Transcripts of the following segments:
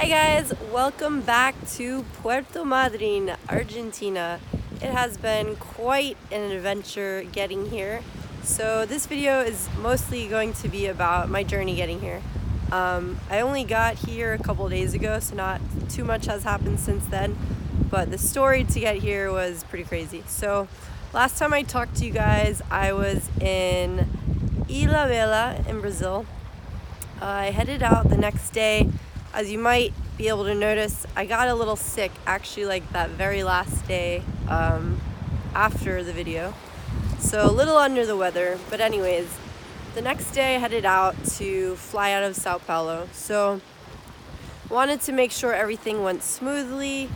Hi guys, welcome back to Puerto Madryn, Argentina. It has been quite an adventure getting here. So this video is mostly going to be about my journey getting here. I only got here a couple days ago, so not too much has happened since then, but the story to get here was pretty crazy. So last time I talked to you guys, I was in Ilhabela in Brazil. I headed out the next day. As you might be able to notice, I got a little sick actually like that very last day after the video. So a little under the weather, but anyways, the next day I headed out to fly out of Sao Paulo. So wanted to make sure everything went smoothly.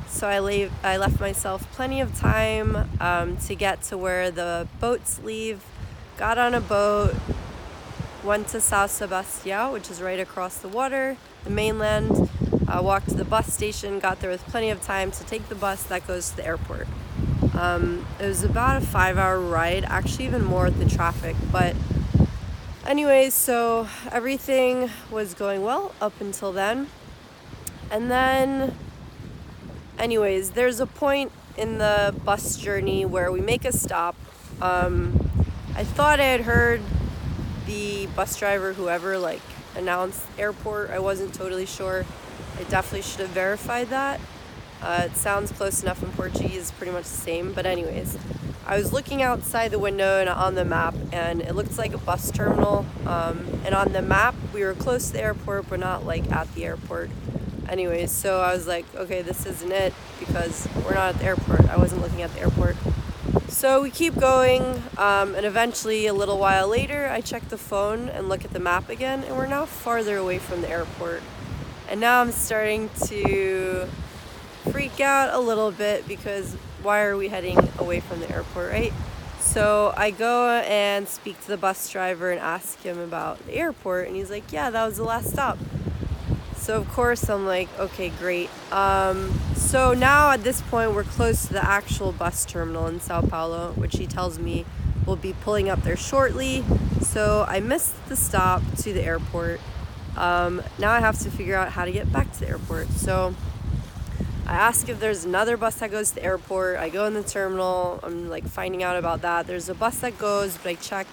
So I left myself plenty of time to get to where the boats leave. Got on a boat, went to São Sebastião, which is right across the water, the mainland. Walked to the bus station, got there with plenty of time to take the bus that goes to the airport. It was about a 5-hour ride, actually even more with the traffic. But anyways, so everything was going well up until then. And then, anyways, there's a point in the bus journey where we make a stop. I thought I had heard the bus driver, whoever, announced airport. I wasn't totally sure. I definitely should have verified that. It sounds close enough in Portuguese, pretty much the same. But anyways, I was looking outside the window and on the map, and it looked like a bus terminal. And on the map, we were close to the airport, but not at the airport. Anyways, so I was like, okay, this isn't it, because we're not at the airport. I wasn't looking at the airport. So we keep going, and eventually, a little while later, I check the phone and look at the map again, and we're now farther away from the airport. And now I'm starting to freak out a little bit, because why are we heading away from the airport, right? So I go and speak to the bus driver and ask him about the airport, and he's like, yeah, that was the last stop. So of course I'm like, okay, great. So now at this point we're close to the actual bus terminal in Sao Paulo, which he tells me will be pulling up there shortly. So I missed the stop to the airport. Now I have to figure out how to get back to the airport. So I ask if there's another bus that goes to the airport. I go in the terminal. I'm finding out about that. There's a bus that goes, but I check.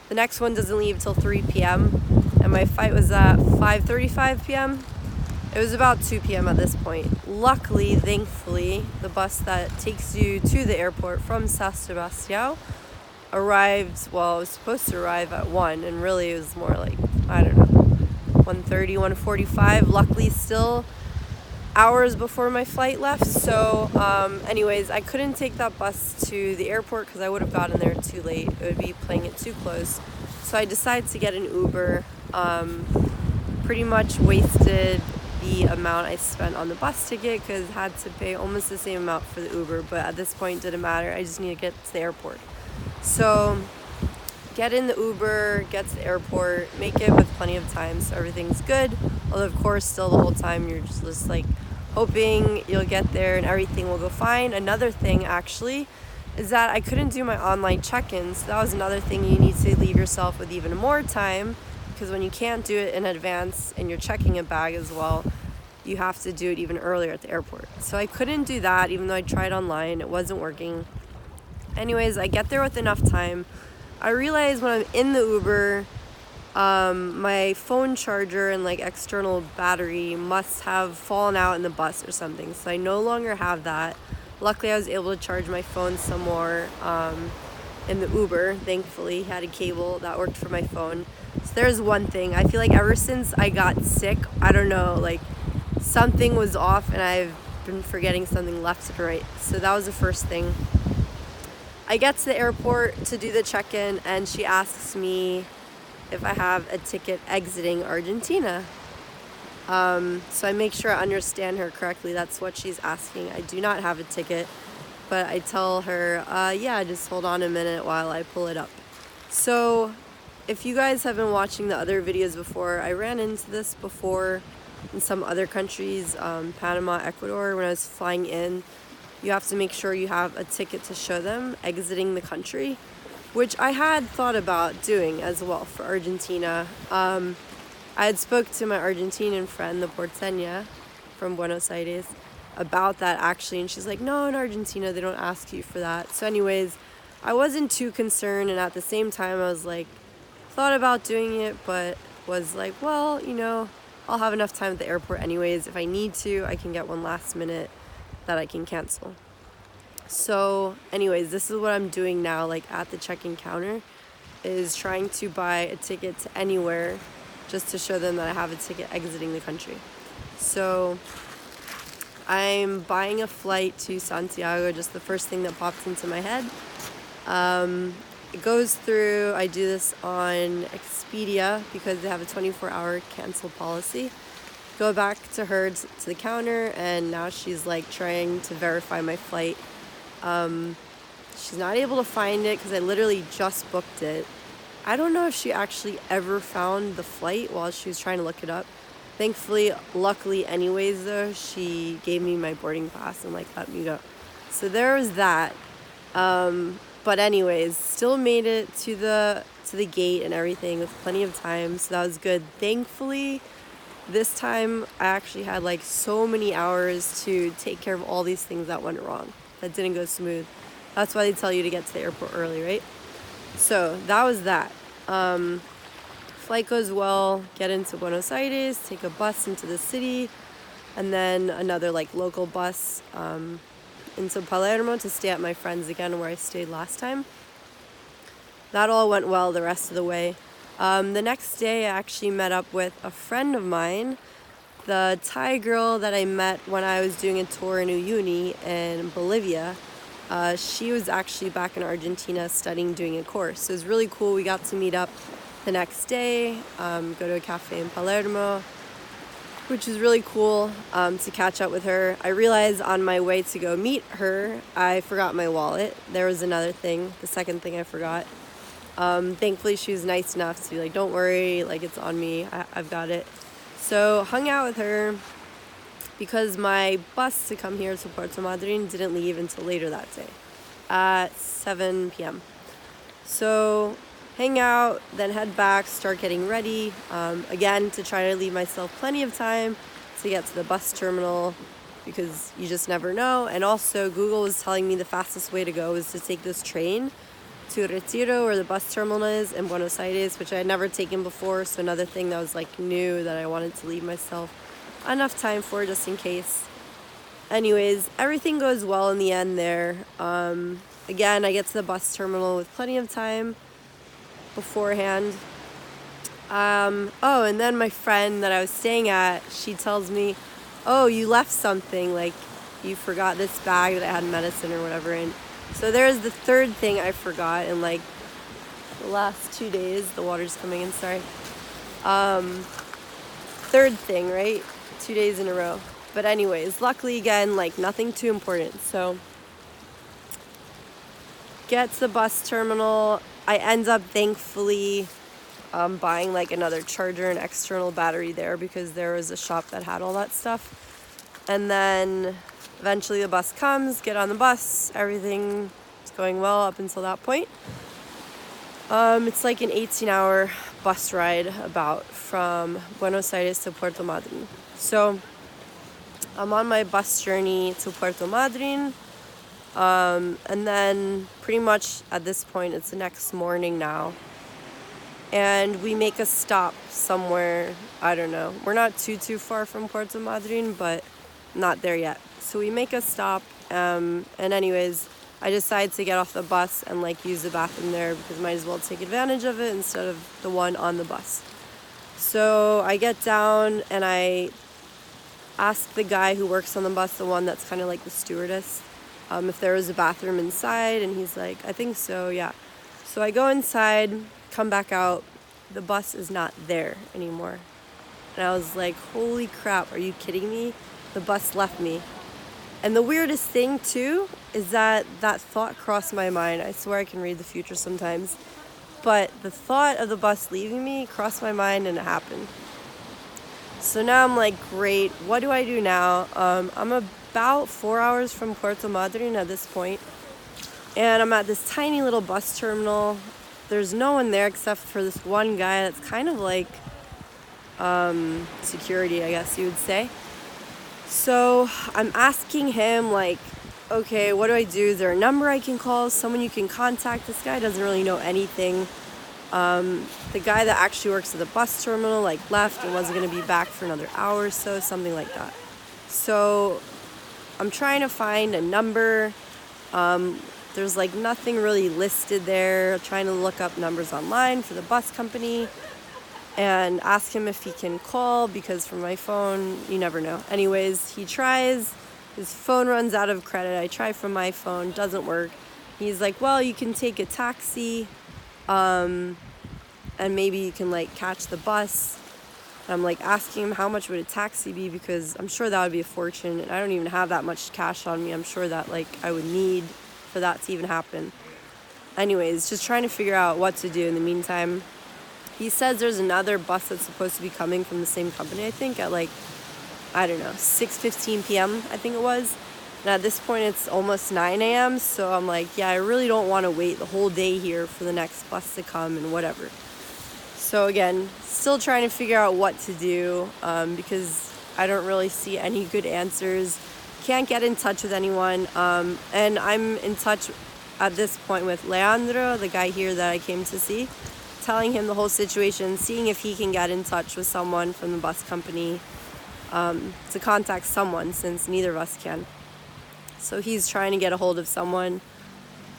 The next one doesn't leave till 3 p.m. And my flight was at 5:35 p.m. It was about 2 p.m. at this point. Luckily, thankfully, the bus that takes you to the airport from São Sebastião arrived, well, it was supposed to arrive at 1, and really it was more I don't know, 1:30, 1:45. Luckily, still hours before my flight left. So anyways, I couldn't take that bus to the airport because I would have gotten there too late. It would be playing it too close. So I decided to get an Uber. Pretty much wasted the amount I spent on the bus ticket because I had to pay almost the same amount for the Uber, but at this point it didn't matter. I just need to get to the airport. So get in the Uber, get to the airport, make it with plenty of time so everything's good. Although of course still the whole time you're just hoping you'll get there and everything will go fine. Another thing actually is that I couldn't do my online check-in, so that was another thing. You need to leave yourself with even more time, because when you can't do it in advance and you're checking a bag as well, you have to do it even earlier at the airport. So I couldn't do that even though I tried online. It wasn't working. Anyways, I get there with enough time. I realize when I'm in the Uber, my phone charger and external battery must have fallen out in the bus or something. So I no longer have that. Luckily, I was able to charge my phone some more in the Uber. Thankfully, had a cable that worked for my phone. So there's one thing. I feel ever since I got sick, I don't know, something was off and I've been forgetting something left and right. So that was the first thing. I get to the airport to do the check-in, and she asks me if I have a ticket exiting Argentina. So I make sure I understand her correctly. That's what she's asking. I do not have a ticket, but I tell her, yeah, just hold on a minute while I pull it up. So if you guys have been watching the other videos before, I ran into this before in some other countries, Panama, Ecuador, when I was flying in. You have to make sure you have a ticket to show them exiting the country, which I had thought about doing as well for Argentina. I had spoke to my Argentinian friend, the porteña from Buenos Aires, about that actually, and she's like, no, in Argentina they don't ask you for that. So anyways, I wasn't too concerned, and at the same time I was like, thought about doing it, but was like, well, you know, I'll have enough time at the airport anyways. If I need to, I can get one last minute that I can cancel. So anyways, this is what I'm doing now, like at the check-in counter, is trying to buy a ticket to anywhere just to show them that I have a ticket exiting the country. So I'm buying a flight to Santiago, just the first thing that pops into my head. It goes through, I do this on Expedia because they have a 24-hour cancel policy. Go back to her to the counter, and now she's like trying to verify my flight. She's not able to find it because I literally just booked it. I don't know if she actually ever found the flight while she was trying to look it up. Thankfully, luckily anyways though, she gave me my boarding pass and like let me go. So there was that. But anyways, still made it to the gate and everything with plenty of time, so that was good. Thankfully, this time I actually had like so many hours to take care of all these things that went wrong, that didn't go smooth. That's why they tell you to get to the airport early, right? So that was that. Flight goes well, get into Buenos Aires, take a bus into the city, and then another like local bus into Palermo to stay at my friend's again where I stayed last time. That all went well the rest of the way. The next day I actually met up with a friend of mine, the Thai girl that I met when I was doing a tour in Uyuni in Bolivia. She was actually back in Argentina studying, doing a course. So it was really cool. We got to meet up the next day, go to a cafe in Palermo, which is really cool to catch up with her. I realized on my way to go meet her, I forgot my wallet. There was another thing, the second thing I forgot. Thankfully, she was nice enough to be like, don't worry, like it's on me, I've got it. So hung out with her because my bus to come here to Puerto Madryn didn't leave until later that day at 7 p.m. So hang out, then head back, start getting ready, again, to try to leave myself plenty of time to get to the bus terminal because you just never know. And also Google was telling me the fastest way to go is to take this train to Retiro, where the bus terminal is in Buenos Aires, which I had never taken before. So another thing that was like new that I wanted to leave myself enough time for just in case. Anyways, everything goes well in the end there. Again, I get to the bus terminal with plenty of time beforehand. And then my friend that I was staying at, she tells me, oh, you left something, like you forgot this bag that I had medicine or whatever in. So there's the third thing I forgot in like the last 2 days. The water's coming in, sorry. Third thing, right? 2 days in a row. But anyways, luckily again, like nothing too important. So get to the bus terminal. I end up thankfully buying like another charger and external battery there because there was a shop that had all that stuff. And then eventually the bus comes, get on the bus, everything is going well up until that point. It's like an 18-hour bus ride about from Buenos Aires to Puerto Madryn. So I'm on my bus journey to Puerto Madryn. And then pretty much at this point, it's the next morning now. And we make a stop somewhere, I don't know. We're not too far from Puerto Madryn, but not there yet. So we make a stop, and anyways, I decide to get off the bus and like use the bathroom there because I might as well take advantage of it instead of the one on the bus. So I get down and I ask the guy who works on the bus, the one that's kind of like the stewardess, if there was a bathroom inside, and he's like, I think so, yeah. So I go inside, come back out, the bus is not there anymore. And I was like, holy crap, are you kidding me? The bus left me. And the weirdest thing too is that thought crossed my mind. I swear I can read the future sometimes. But the thought of the bus leaving me crossed my mind and it happened. So now I'm like, great, what do I do now? I'm about 4 hours from Puerto Madryn at this point. And I'm at this tiny little bus terminal. There's no one there except for this one guy that's kind of like security, I guess you would say. So I'm asking him, like, okay, what do I do? Is there a number I can call? Someone you can contact? This guy doesn't really know anything. The guy that actually works at the bus terminal, like, left and wasn't going to be back for another hour or so, something like that. So I'm trying to find a number. There's, like, nothing really listed there. Trying to look up numbers online for the bus company and ask him if he can call, because from my phone, you never know. Anyways, he tries. His phone runs out of credit. I try from my phone, doesn't work. He's like, well, you can take a taxi, and maybe you can, like, catch the bus. And I'm, like, asking him how much would a taxi be, because I'm sure that would be a fortune, and I don't even have that much cash on me. I'm sure that, like, I would need for that to even happen. Anyways, just trying to figure out what to do in the meantime. He says there's another bus that's supposed to be coming from the same company, I think, at, like, I don't know, 6:15 p.m., I think it was. And at this point, it's almost 9 a.m., so I'm like, yeah, I really don't want to wait the whole day here for the next bus to come and whatever. So again, still trying to figure out what to do, because I don't really see any good answers. Can't get in touch with anyone. And I'm in touch at this point with Leandro, the guy here that I came to see, telling him the whole situation, seeing if he can get in touch with someone from the bus company, to contact someone, since neither of us can. So he's trying to get a hold of someone.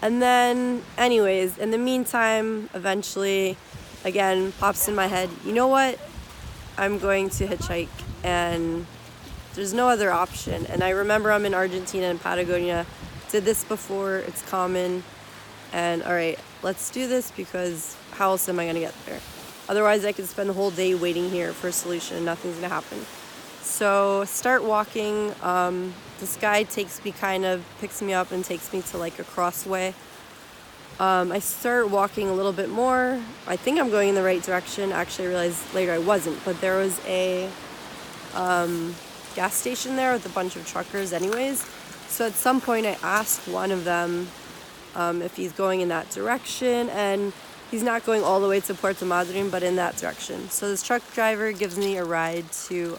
And then, anyways, in the meantime, eventually, again, pops in my head, you know what? I'm going to hitchhike, and there's no other option. And I remember I'm in Argentina and Patagonia. Did this before, it's common. And all right, let's do this, because how else am I going to get there? Otherwise, I could spend the whole day waiting here for a solution and nothing's going to happen. So start walking. This guy picks me up and takes me to, like, a crossway. I start walking a little bit more. I think I'm going in the right direction. Actually, I realized later I wasn't, but there was a gas station there with a bunch of truckers anyways. So at some point I asked one of them if he's going in that direction, and he's not going all the way to Puerto Madryn, but in that direction. So this truck driver gives me a ride to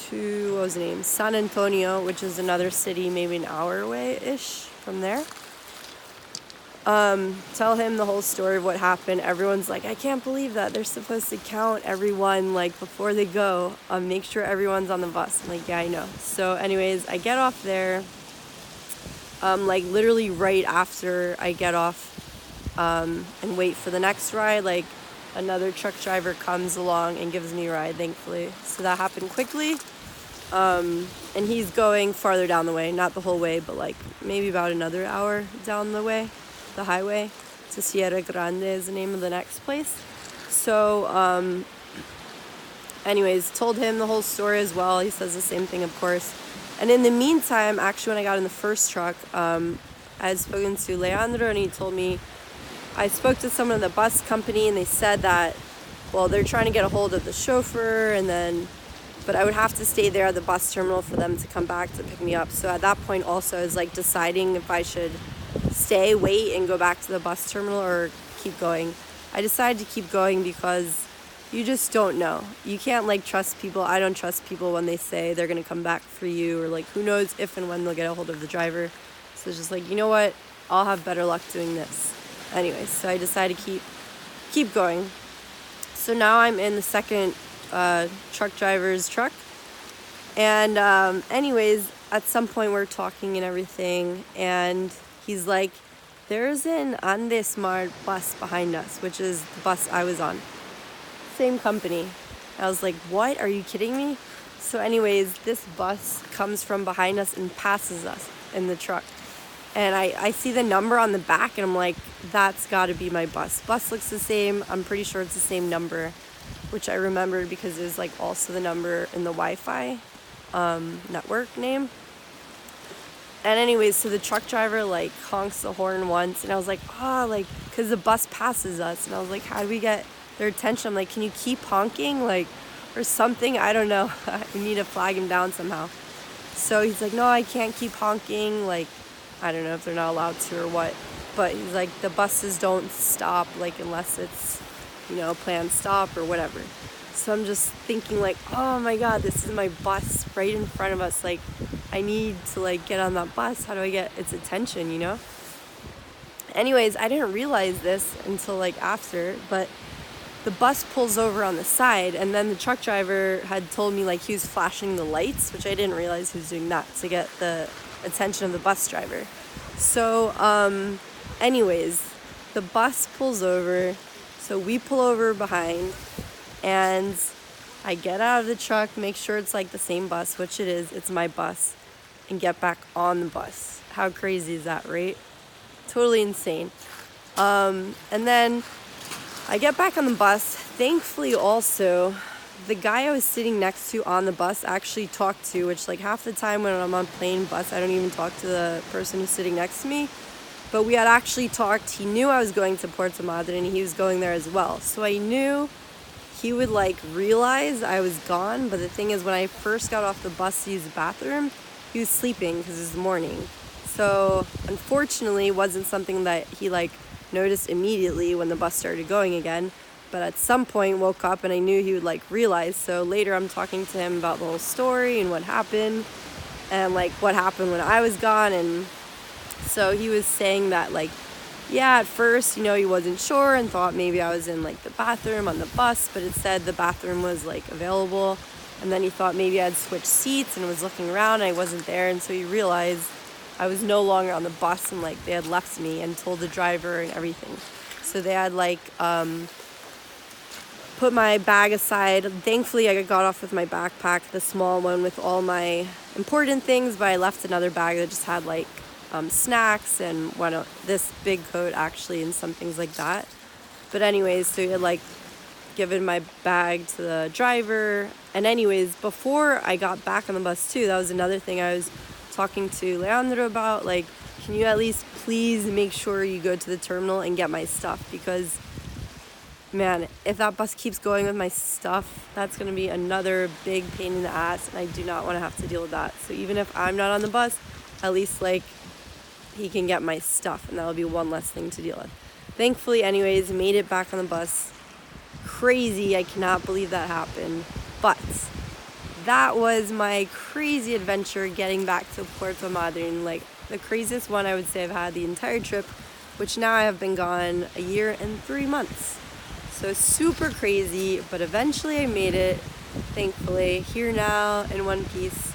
what was the name? San Antonio, which is another city, maybe an hour away-ish from there. Tell him the whole story of what happened. Everyone's like, I can't believe that. They're supposed to count everyone, like, before they go. Make sure everyone's on the bus. I'm like, yeah, I know. So anyways, I get off there, like, literally right after I get off, and wait for the next ride, like, another truck driver comes along and gives me a ride, thankfully. So that happened quickly. And he's going farther down the way, not the whole way, but, like, maybe about another hour down the way, the highway to Sierra Grande is the name of the next place. So, anyways, told him the whole story as well. He says the same thing, of course. And in the meantime, actually, when I got in the first truck, I had spoken to Leandro, and he told me, I spoke to someone in the bus company, and they said that, well, they're trying to get a hold of the chauffeur, but I would have to stay there at the bus terminal for them to come back to pick me up. So at that point also, I was, like, deciding if I should stay, wait, and go back to the bus terminal or keep going. I decided to keep going because you just don't know. You can't, like, trust people. I don't trust people when they say they're going to come back for you, or, like, who knows if and when they'll get a hold of the driver. So it's just like, you know what? I'll have better luck doing this. Anyways, so I decided to keep going. So now I'm in the second truck driver's truck. And anyways, at some point we're talking and everything, and he's like, there's an Andesmar bus behind us, which is the bus I was on. Same company. I was like, what? Are you kidding me? So anyways, this bus comes from behind us and passes us in the truck. And I see the number on the back, and I'm like, that's got to be my bus. Bus looks the same. I'm pretty sure it's the same number, which I remembered because there's, like, also the number in the Wi-Fi network name. And anyways, so the truck driver, like, honks the horn once, and I was like, because the bus passes us. And I was like, how do we get their attention? I'm like, can you keep honking, like, or something? I don't know. I need to flag him down somehow. So he's like, no, I can't keep honking, like, I don't know if they're not allowed to or what, but he's like, the buses don't stop, like, unless it's planned stop or whatever. So I'm just thinking like, oh my God, this is my bus right in front of us. Like, I need to like get on that bus. How do I get its attention, Anyways, I didn't realize this until like after, but the bus pulls over on the side, and then the truck driver had told me like he was flashing the lights, which I didn't realize he was doing that to get the attention of the bus driver. So anyways, the bus pulls over, so we pull over behind, and I get out of the truck, make sure it's like the same bus, which it is, it's my bus, and get back on the bus. How crazy is that, right? Totally insane. And then I get back on the bus. Thankfully also, the guy I was sitting next to on the bus actually talked to, which like half the time when I'm on plane bus, I don't even talk to the person who's sitting next to me. But we had actually talked. He knew I was going to Puerto Madryn and he was going there as well. So I knew he would like realize I was gone. But the thing is, when I first got off the bus to use the bathroom, he was sleeping because it was morning. So unfortunately, it wasn't something that he like noticed immediately when the bus started going again. But at some point woke up and I knew he would like realize. So later I'm talking to him about the whole story and what happened and like what happened when I was gone. And so he was saying that like, yeah, at first, he wasn't sure and thought maybe I was in like the bathroom on the bus, but it said the bathroom was like available. And then he thought maybe I'd switched seats and was looking around and I wasn't there. And so he realized I was no longer on the bus and like they had left me and told the driver and everything. So they had like put my bag aside. Thankfully I got off with my backpack, the small one with all my important things, but I left another bag that just had like snacks and this big coat actually and some things like that. But anyways, so he had like given my bag to the driver. And anyways, before I got back on the bus too, that was another thing I was talking to Leandro about, like, can you at least please make sure you go to the terminal and get my stuff, because man, if that bus keeps going with my stuff, that's going to be another big pain in the ass, and I do not want to have to deal with that. So even if I'm not on the bus, at least like he can get my stuff, and that'll be one less thing to deal with. Thankfully, anyways, made it back on the bus. Crazy, I cannot believe that happened, but that was my crazy adventure getting back to Puerto Madryn, like the craziest one I would say I've had the entire trip, which now I have been gone a year and 3 months. So super crazy, but eventually I made it, thankfully, here now in one piece.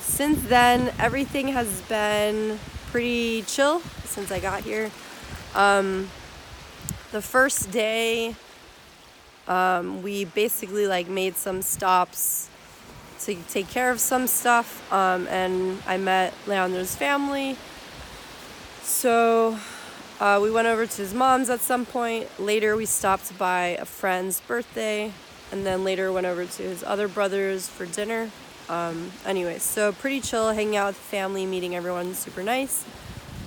Since then, everything has been pretty chill since I got here. The first day, we basically like made some stops to take care of some stuff, and I met Leandro's family. So we went over to his mom's at some point. Later we stopped by a friend's birthday, and then later went over to his other brothers for dinner. Anyways, so pretty chill, hanging out with the family, meeting everyone, super nice.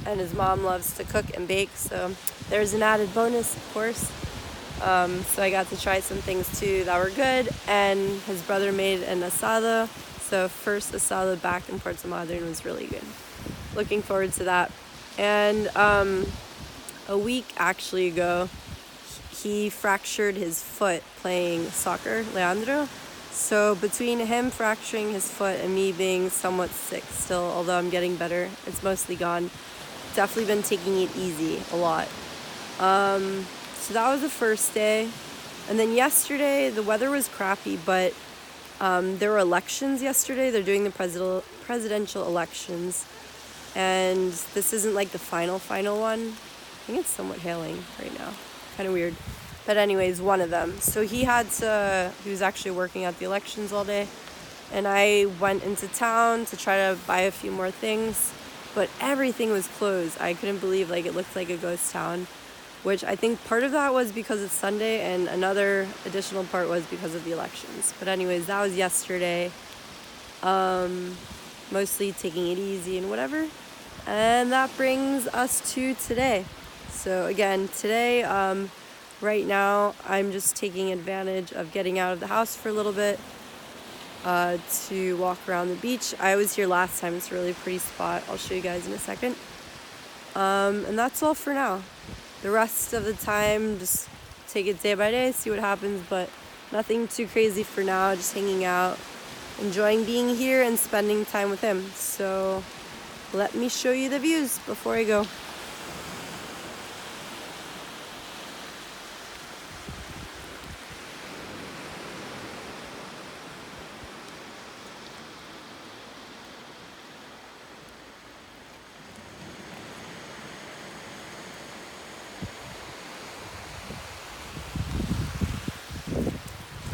And his mom loves to cook and bake, so there's an added bonus, of course. So I got to try some things too that were good, and his brother made an asado. So first asado back in Puerto Madryn was really good. Looking forward to that. And a week actually ago, he fractured his foot playing soccer, Leandro. So between him fracturing his foot and me being somewhat sick still, although I'm getting better, it's mostly gone. Definitely been taking it easy a lot. So that was the first day. And then yesterday, the weather was crappy, but there were elections yesterday. They're doing the presidential elections. And this isn't like the final one. I think it's somewhat hailing right now. Kind of weird. But anyways, one of them. So he was actually working at the elections all day. And I went into town to try to buy a few more things. But everything was closed. I couldn't believe, like, it looked like a ghost town. Which I think part of that was because it's Sunday, and another additional part was because of the elections. But anyways, that was yesterday. Mostly taking it easy and whatever. And that brings us to today. So again, today, right now, I'm just taking advantage of getting out of the house for a little bit to walk around the beach. I was here last time. It's a really pretty spot. I'll show you guys in a second. And that's all for now. The rest of the time, just take it day by day, see what happens, but nothing too crazy for now, just hanging out, enjoying being here and spending time with him. So let me show you the views before I go.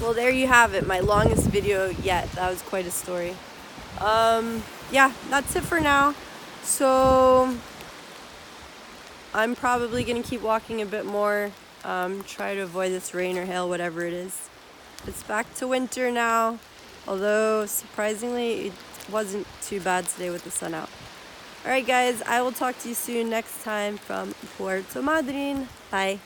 Well, there you have it, my longest video yet. That was quite a story. Yeah, that's it for now. So I'm probably gonna keep walking a bit more, try to avoid this rain or hail, whatever it is. It's back to winter now, although surprisingly it wasn't too bad today with the sun out. Alright guys, I will talk to you soon next time from Puerto Madryn. Bye.